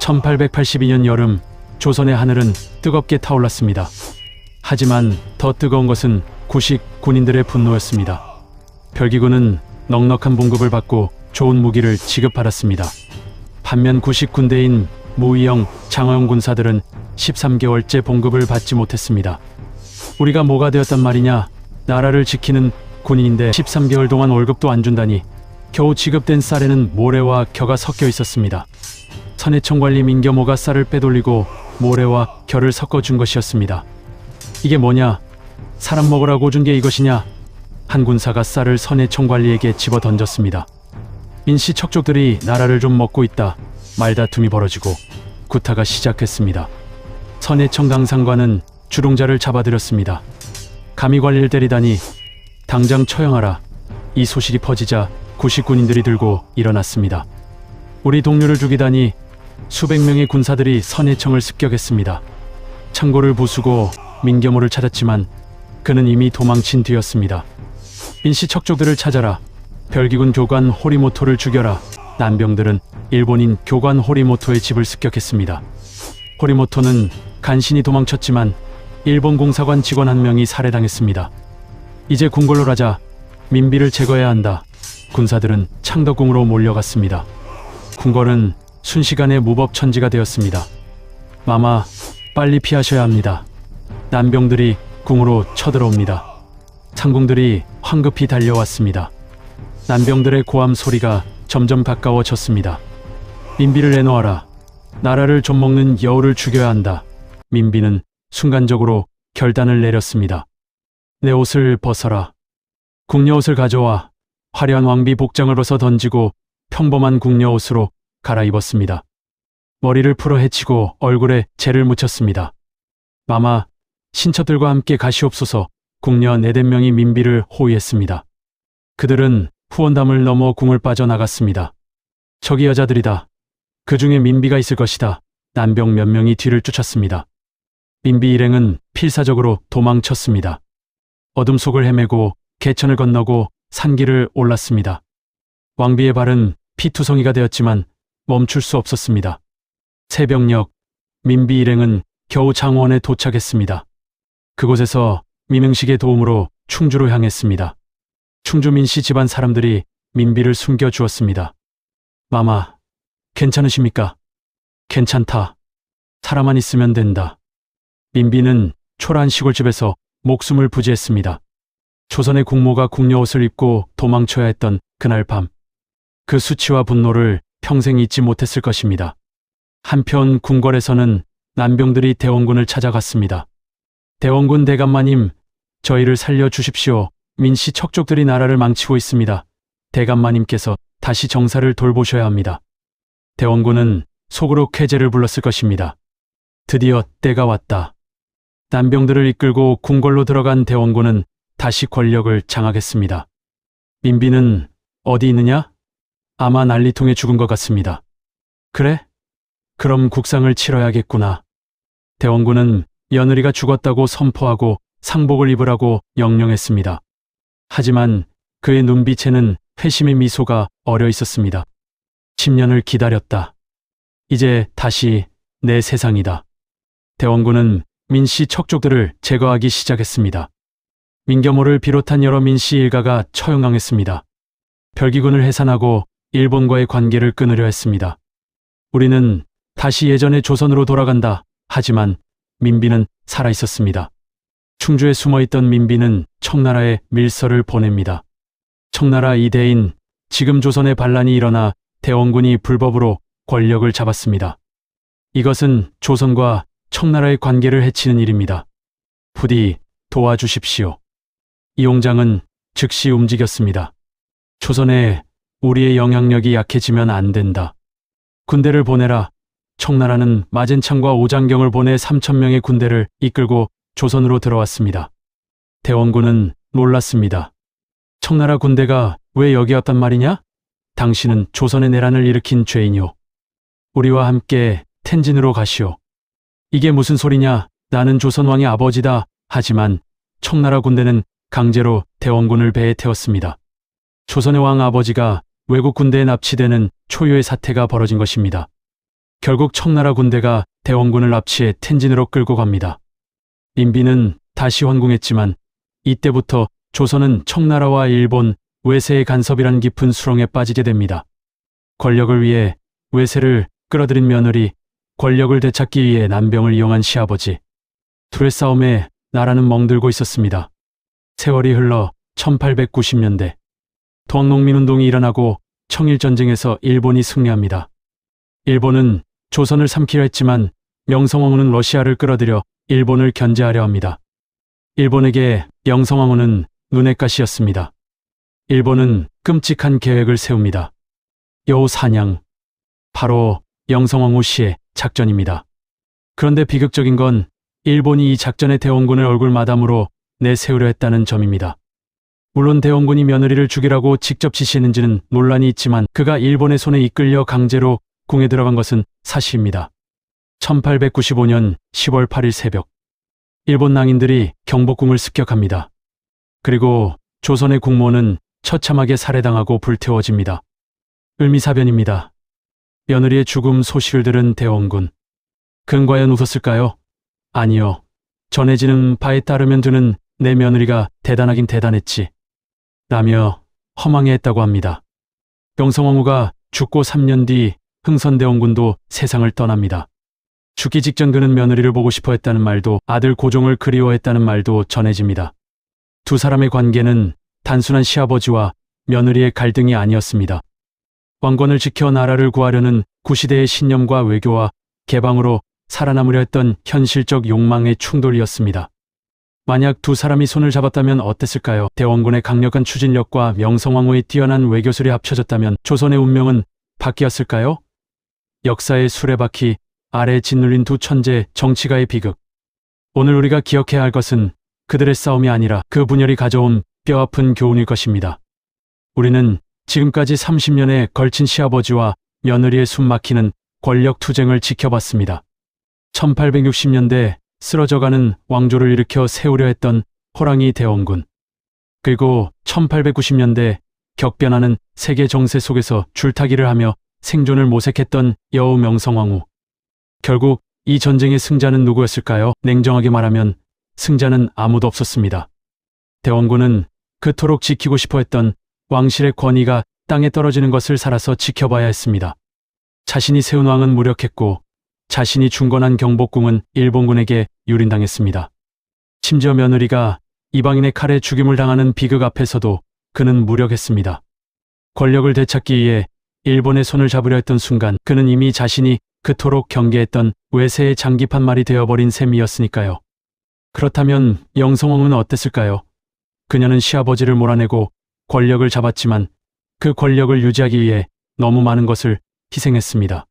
1882년 여름, 조선의 하늘은 뜨겁게 타올랐습니다. 하지만 더 뜨거운 것은 구식 군인들의 분노였습니다. 별기군은 넉넉한 봉급을 받고 좋은 무기를 지급받았습니다. 반면 구식 군대인 무의영, 장화용 군사들은 13개월째 봉급을 받지 못했습니다. 우리가 뭐가 되었단 말이냐? 나라를 지키는 군인인데 13개월 동안 월급도 안 준다니. 겨우 지급된 쌀에는 모래와 겨가 섞여 있었습니다. 선해청 관리 민겸호가 쌀을 빼돌리고 모래와 겨를 섞어준 것이었습니다. 이게 뭐냐? 사람 먹으라고 준 게 이것이냐? 한 군사가 쌀을 선해청 관리에게 집어 던졌습니다. 민씨 척족들이 나라를 좀 먹고 있다. 말다툼이 벌어지고 구타가 시작했습니다. 선해청 당상관은 주동자를 잡아들였습니다. 감히 관리를 때리다니, 당장 처형하라. 이 소식이 퍼지자 구식 군인들이 들고 일어났습니다. 우리 동료를 죽이다니. 수백 명의 군사들이 선해청을 습격했습니다. 창고를 부수고 민겸호를 찾았지만 그는 이미 도망친 뒤였습니다. 민씨 척족들을 찾아라. 별기군 교관 호리모토를 죽여라. 난병들은 일본인 교관 호리모토의 집을 습격했습니다. 호리모토는 간신히 도망쳤지만 일본 공사관 직원 한 명이 살해당했습니다. 이제 궁궐로 가자. 민비를 제거해야 한다. 군사들은 창덕궁으로 몰려갔습니다. 궁궐은 순식간에 무법천지가 되었습니다. 마마, 빨리 피하셔야 합니다. 난병들이 궁으로 쳐들어옵니다. 상궁들이 황급히 달려왔습니다. 난병들의 고함 소리가 점점 가까워졌습니다. 민비를 내놓아라. 나라를 좀먹는 여우를 죽여야 한다. 민비는 순간적으로 결단을 내렸습니다. 내 옷을 벗어라. 궁녀옷을 가져와. 화려한 왕비 복장을 벗어 던지고 평범한 궁녀옷으로 갈아입었습니다. 머리를 풀어 헤치고 얼굴에 재를 묻혔습니다. 마마, 신처들과 함께 가시옵소서. 궁녀 4-5명이 민비를 호위했습니다. 그들은 후원담을 넘어 궁을 빠져나갔습니다. 저기 여자들이다. 그 중에 민비가 있을 것이다. 난병 몇 명이 뒤를 쫓았습니다. 민비 일행은 필사적으로 도망쳤습니다. 어둠 속을 헤매고 개천을 건너고 산길을 올랐습니다. 왕비의 발은 피투성이가 되었지만 멈출 수 없었습니다. 새벽녘, 민비 일행은 겨우 장원에 도착했습니다. 그곳에서 민흥식의 도움으로 충주로 향했습니다. 충주 민씨 집안 사람들이 민비를 숨겨주었습니다. 마마, 괜찮으십니까? 괜찮다. 살아만 있으면 된다. 민비는 초라한 시골집에서 목숨을 부지했습니다. 조선의 국모가 궁녀옷을 입고 도망쳐야 했던 그날 밤, 그 수치와 분노를 평생 잊지 못했을 것입니다. 한편 궁궐에서는 난병들이 대원군을 찾아갔습니다. 대원군 대감마님, 저희를 살려주십시오. 민씨 척족들이 나라를 망치고 있습니다. 대감마님께서 다시 정사를 돌보셔야 합니다. 대원군은 속으로 쾌재를 불렀을 것입니다. 드디어 때가 왔다. 난병들을 이끌고 궁궐로 들어간 대원군은 다시 권력을 장악했습니다. 민비는 어디 있느냐? 아마 난리통에 죽은 것 같습니다. 그래? 그럼 국상을 치러야겠구나. 대원군은 며느리가 죽었다고 선포하고 상복을 입으라고 명령했습니다. 하지만 그의 눈빛에는 회심의 미소가 어려 있었습니다. 10년을 기다렸다. 이제 다시 내 세상이다. 대원군은 민씨 척족들을 제거하기 시작했습니다. 민겸호를 비롯한 여러 민씨 일가가 처형당했습니다. 별기군을 해산하고 일본과의 관계를 끊으려 했습니다. 우리는 다시 예전의 조선으로 돌아간다. 하지만 민비는 살아있었습니다. 충주에 숨어있던 민비는 청나라에 밀서를 보냅니다. 청나라 이대인 지금 조선에 반란이 일어나 대원군이 불법으로 권력을 잡았습니다. 이것은 조선과 청나라의 관계를 해치는 일입니다. 부디 도와주십시오. 이용장은 즉시 움직였습니다. 조선에 우리의 영향력이 약해지면 안 된다. 군대를 보내라. 청나라는 마젠창과 오장경을 보내 3,000명의 군대를 이끌고 조선으로 들어왔습니다. 대원군은 놀랐습니다. 청나라 군대가 왜 여기 왔단 말이냐? 당신은 조선의 내란을 일으킨 죄인이오. 우리와 함께 텐진으로 가시오. 이게 무슨 소리냐? 나는 조선왕의 아버지다. 하지만 청나라 군대는 강제로 대원군을 배에 태웠습니다. 조선의 왕 아버지가 외국 군대에 납치되는 초유의 사태가 벌어진 것입니다. 결국 청나라 군대가 대원군을 납치해 텐진으로 끌고 갑니다. 인비는 다시 환궁했지만 이때부터 조선은 청나라와 일본, 외세의 간섭이란 깊은 수렁에 빠지게 됩니다. 권력을 위해 외세를 끌어들인 며느리, 권력을 되찾기 위해 난병을 이용한 시아버지. 둘의 싸움에 나라는 멍들고 있었습니다. 세월이 흘러 1890년대 동학농민운동이 일어나고 청일전쟁에서 일본이 승리합니다. 일본은 조선을 삼키려 했지만 명성황후는 러시아를 끌어들여 일본을 견제하려 합니다. 일본에게 명성황후는 눈엣 가시였습니다. 일본은 끔찍한 계획을 세웁니다. 여우 사냥, 바로 명성황후 씨의 작전입니다. 그런데 비극적인 건 일본이 이 작전의 대원군을 얼굴마담으로 내세우려 했다는 점입니다. 물론 대원군이 며느리를 죽이라고 직접 지시했는지는 논란이 있지만 그가 일본의 손에 이끌려 강제로 궁에 들어간 것은 사실입니다. 1895년 10월 8일 새벽, 일본 낭인들이 경복궁을 습격합니다. 그리고 조선의 궁모는 처참하게 살해당하고 불태워집니다. 을미사변입니다. 며느리의 죽음 소식을 들은 대원군. 그는 과연 웃었을까요? 아니요. 전해지는 바에 따르면 그는 내 며느리가 대단하긴 대단했지 라며 허망해했다고 합니다. 명성황후가 죽고 3년 뒤 흥선대원군도 세상을 떠납니다. 죽기 직전 그는 며느리를 보고 싶어 했다는 말도, 아들 고종을 그리워했다는 말도 전해집니다. 두 사람의 관계는 단순한 시아버지와 며느리의 갈등이 아니었습니다. 왕권을 지켜 나라를 구하려는 구시대의 신념과 외교와 개방으로 살아남으려 했던 현실적 욕망의 충돌이었습니다. 만약 두 사람이 손을 잡았다면 어땠을까요? 대원군의 강력한 추진력과 명성황후의 뛰어난 외교술이 합쳐졌다면 조선의 운명은 바뀌었을까요? 역사의 수레바퀴 아래 짓눌린 두 천재 정치가의 비극. 오늘 우리가 기억해야 할 것은 그들의 싸움이 아니라 그 분열이 가져온 뼈아픈 교훈일 것입니다. 우리는 지금까지 30년에 걸친 시아버지와 며느리의 숨막히는 권력 투쟁을 지켜봤습니다. 1860년대 쓰러져가는 왕조를 일으켜 세우려 했던 호랑이 대원군. 그리고 1890년대 격변하는 세계 정세 속에서 줄타기를 하며 생존을 모색했던 여우 명성황후. 결국 이 전쟁의 승자는 누구였을까요? 냉정하게 말하면 승자는 아무도 없었습니다. 대원군은 그토록 지키고 싶어 했던 왕실의 권위가 땅에 떨어지는 것을 살아서 지켜봐야 했습니다. 자신이 세운 왕은 무력했고 자신이 중건한 경복궁은 일본군에게 유린당했습니다. 심지어 며느리가 이방인의 칼에 죽임을 당하는 비극 앞에서도 그는 무력했습니다. 권력을 되찾기 위해 일본의 손을 잡으려 했던 순간 그는 이미 자신이 그토록 경계했던 외세의 장기판 말이 되어버린 셈이었으니까요. 그렇다면 명성황후는 어땠을까요? 그녀는 시아버지를 몰아내고 권력을 잡았지만 그 권력을 유지하기 위해 너무 많은 것을 희생했습니다.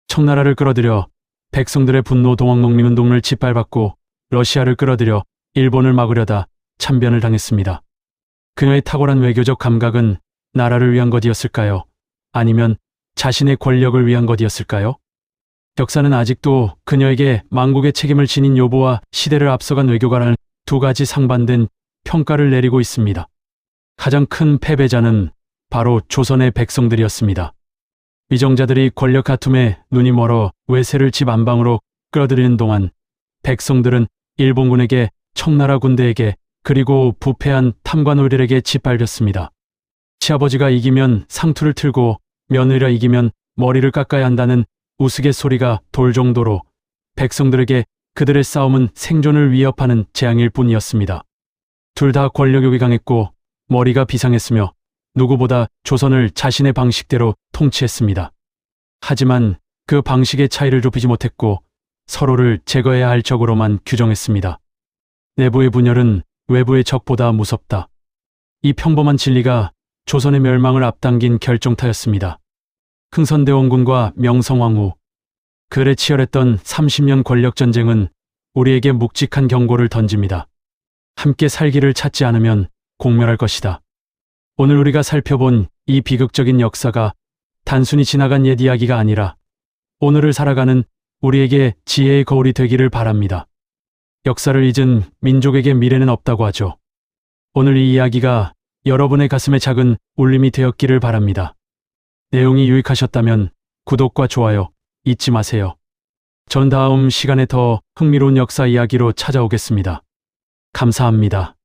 청나라를 끌어들여 백성들의 분노 동학농민운동을 짓밟았고 러시아를 끌어들여 일본을 막으려다 참변을 당했습니다. 그녀의 탁월한 외교적 감각은 나라를 위한 것이었을까요? 아니면 자신의 권력을 위한 것이었을까요? 역사는 아직도 그녀에게 망국의 책임을 지닌 요보와 시대를 앞서간 외교가라는 두 가지 상반된 평가를 내리고 있습니다. 가장 큰 패배자는 바로 조선의 백성들이었습니다. 위정자들이 권력 다툼에 눈이 멀어 외세를 집 안방으로 끌어들이는 동안 백성들은 일본군에게, 청나라 군대에게, 그리고 부패한 탐관오리들에게 짓밟혔습니다. 시아버지가 이기면 상투를 틀고 며느리가 이기면 머리를 깎아야 한다는 우스갯소리가 돌 정도로 백성들에게 그들의 싸움은 생존을 위협하는 재앙일 뿐이었습니다. 둘 다 권력욕이 강했고 머리가 비상했으며 누구보다 조선을 자신의 방식대로 통치했습니다. 하지만 그 방식의 차이를 좁히지 못했고 서로를 제거해야 할 적으로만 규정했습니다. 내부의 분열은 외부의 적보다 무섭다. 이 평범한 진리가 조선의 멸망을 앞당긴 결정타였습니다. 흥선대원군과 명성황후, 그들의 치열했던 30년 권력전쟁은 우리에게 묵직한 경고를 던집니다. 함께 살기를 찾지 않으면 공멸할 것이다. 오늘 우리가 살펴본 이 비극적인 역사가 단순히 지나간 옛 이야기가 아니라 오늘을 살아가는 우리에게 지혜의 거울이 되기를 바랍니다. 역사를 잊은 민족에게 미래는 없다고 하죠. 오늘 이 이야기가 여러분의 가슴에 작은 울림이 되었기를 바랍니다. 내용이 유익하셨다면 구독과 좋아요, 잊지 마세요. 전 다음 시간에 더 흥미로운 역사 이야기로 찾아오겠습니다. 감사합니다.